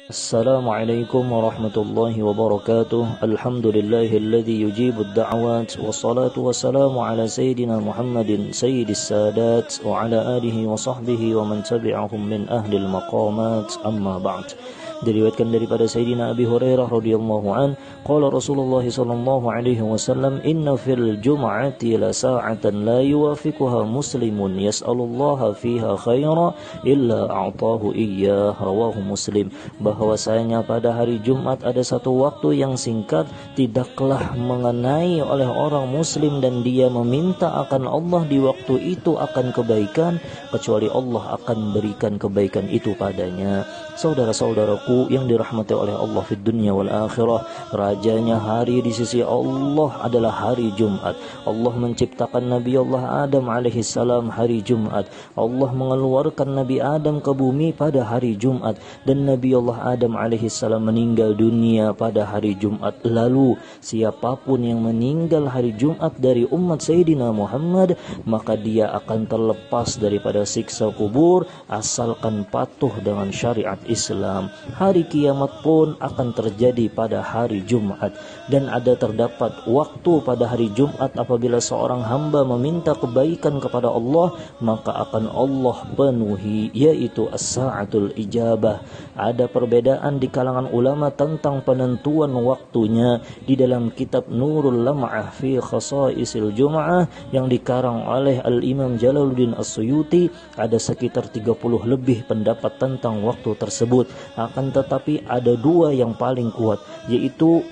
Assalamualaikum warahmatullahi wabarakatuh. Alhamdulillahilladzi yujibud da'awat. Wassalatu wassalamu ala sayyidina Muhammadin sayyidis sadat wa ala alihi wa sahbihi wa man tabi'ahum min ahlil maqamat. Amma ba'd. Diriwayatkan daripada Sayyidina Abi Hurairah radhiyallahu an, qala Rasulullah sallallahu alaihi wasallam, inna fil jum'ati la sa'atan la yuwafiquha muslimun yas'alullaha fiha khaira illa a'tahu iyyah, rawahu Muslim. Bahwasanya pada hari Jumat ada satu waktu yang singkat tidaklah mengenai oleh orang muslim dan dia meminta akan Allah di waktu itu akan kebaikan kecuali Allah akan berikan kebaikan itu padanya. Saudara-saudaraku yang dirahmati oleh Allah di dunia wal akhirah, rajanya hari di sisi Allah adalah hari Jumat. Allah menciptakan Nabi Allah Adam alaihi salam hari Jumat. Allah mengeluarkan Nabi Adam ke bumi pada hari Jumat, dan Nabi Allah Adam alaihi salam meninggal dunia pada hari Jumat. Lalu siapapun yang meninggal hari Jumat dari umat Sayyidina Muhammad, maka dia akan terlepas daripada siksa kubur asalkan patuh dengan syariat Islam. Hari kiamat pun akan terjadi pada hari Jumat, dan terdapat waktu pada hari Jumat apabila seorang hamba meminta kebaikan kepada Allah, maka akan Allah penuhi, yaitu as-sa'atul ijabah. Ada perbedaan di kalangan ulama tentang penentuan waktunya. Di dalam kitab Nurul Lam'ah fi Khasa'isil Jum'ah yang dikarang oleh Al-Imam Jalaluddin As-Suyuti, ada sekitar 30 lebih pendapat tentang waktu tersebut. Akan tetapi ada dua yang paling kuat, yaitu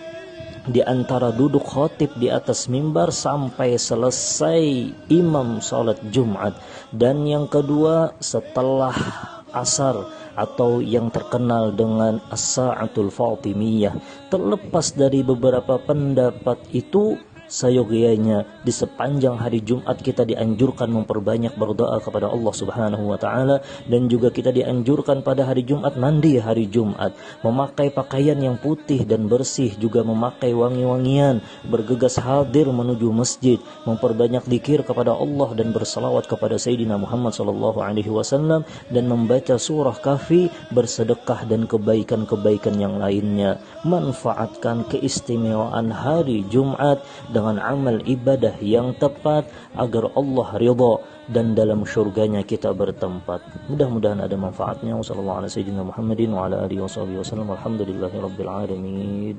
di antara duduk khatib di atas mimbar sampai selesai imam salat Jumat, dan yang kedua setelah asar atau yang terkenal dengan as-sa'atul fatimiyah. Terlepas dari beberapa pendapat itu, sayogianya di sepanjang hari Jumat kita dianjurkan memperbanyak berdoa kepada Allah Subhanahu wa taala, dan juga kita dianjurkan pada hari Jumat mandi hari Jumat, memakai pakaian yang putih dan bersih, juga memakai wangi-wangian, bergegas hadir menuju masjid, memperbanyak zikir kepada Allah dan bersalawat kepada Sayyidina Muhammad sallallahu alaihi wasallam, dan membaca surah Kahfi, bersedekah dan kebaikan-kebaikan yang lainnya. Manfaatkan keistimewaan hari Jumat dengan amal ibadah yang tepat agar Allah ridha dan dalam syurganya kita bertempat. Mudah-mudahan ada manfaatnya. Wassallallahu ala sayyidina Muhammadin wa ala alihi wasallam. Alhamdulillahirabbil alamin.